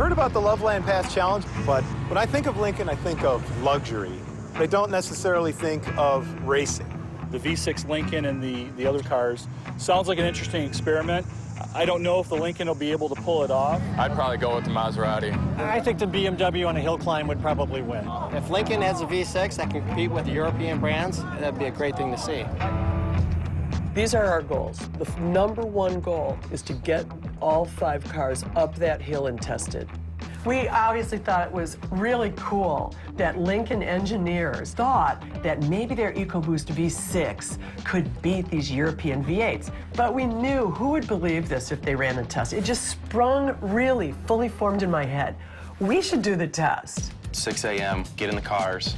heard about the Loveland Pass Challenge, but when I think of Lincoln, I think of luxury. I don't necessarily think of racing. The V6 Lincoln and the other cars sounds like an interesting experiment. I don't know if the Lincoln will be able to pull it off. I'd probably go with the Maserati. I think the BMW on a hill climb would probably win. If Lincoln has a V6 that can compete with the European brands, that'd be a great thing to see. These are our goals. The #1 goal is to get all 5 cars up that hill and tested. We obviously thought it was really cool that Lincoln engineers thought that maybe their EcoBoost V6 could beat these European V8s. But we knew who would believe this if they ran a test. It just sprung really fully formed in my head. We should do the test. 6 a.m., get in the cars,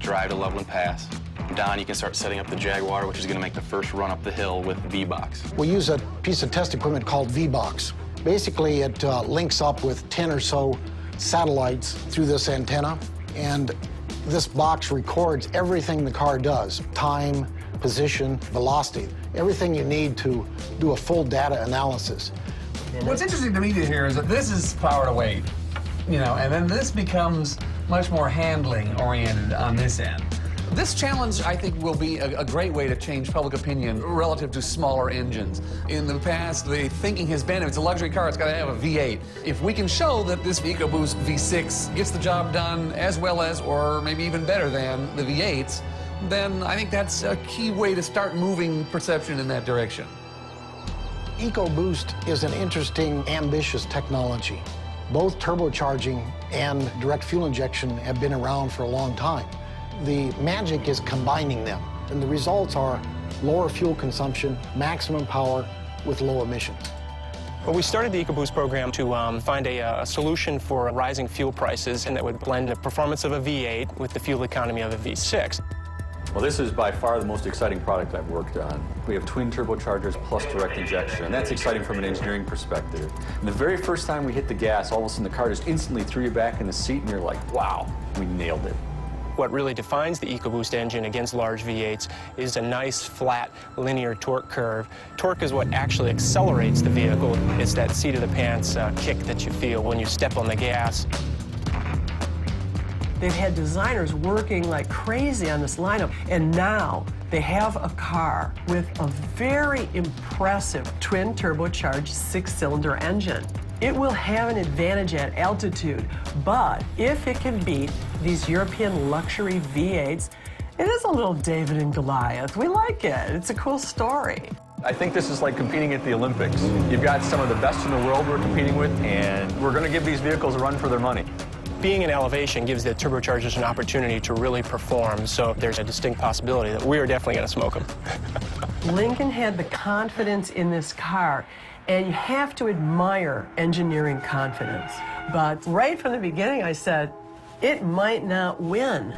drive to Loveland Pass. Don, you can start setting up the Jaguar, which is going to make the first run up the hill with V-Box. We use a piece of test equipment called V-Box. Basically, it links up with 10 or so satellites through this antenna, and this box records everything the car does: time, position, velocity, everything you need to do a full data analysis. What's interesting to me to hear is that this is power to weight, you know, and then this becomes much more handling oriented on this end. This challenge, I think, will be a great way to change public opinion relative to smaller engines. In the past, the thinking has been, if it's a luxury car, it's got to have a V8. If we can show that this EcoBoost V6 gets the job done as well as, or maybe even better than, the V8s, then I think that's a key way to start moving perception in that direction. EcoBoost is an interesting, ambitious technology. Both turbocharging and direct fuel injection have been around for a long time. The magic is combining them, and the results are lower fuel consumption, maximum power with low emissions. Well, we started the EcoBoost program to find a solution for rising fuel prices, and that would blend the performance of a V8 with the fuel economy of a V6. Well, this is by far the most exciting product I've worked on. We have twin turbochargers plus direct injection, and that's exciting from an engineering perspective. And the very first time we hit the gas, all of a sudden the car just instantly threw you back in the seat, and you're like, wow, we nailed it. What really defines the EcoBoost engine against large V8s is a nice, flat, linear torque curve. Torque is what actually accelerates the vehicle. It's that seat-of-the-pants kick that you feel when you step on the gas. They've had designers working like crazy on this lineup, and now they have a car with a very impressive twin turbocharged 6-cylinder engine. It will have an advantage at altitude, but if it can beat these European luxury V8s, it is a little David and Goliath. We like it. It's a cool story. I think this is like competing at the Olympics. You've got some of the best in the world we're competing with, and we're going to give these vehicles a run for their money. Being in elevation gives the turbochargers an opportunity to really perform, so there's a distinct possibility that we are definitely going to smoke them. Lincoln had the confidence in this car, and you have to admire engineering confidence. But right from the beginning, I said, it might not win.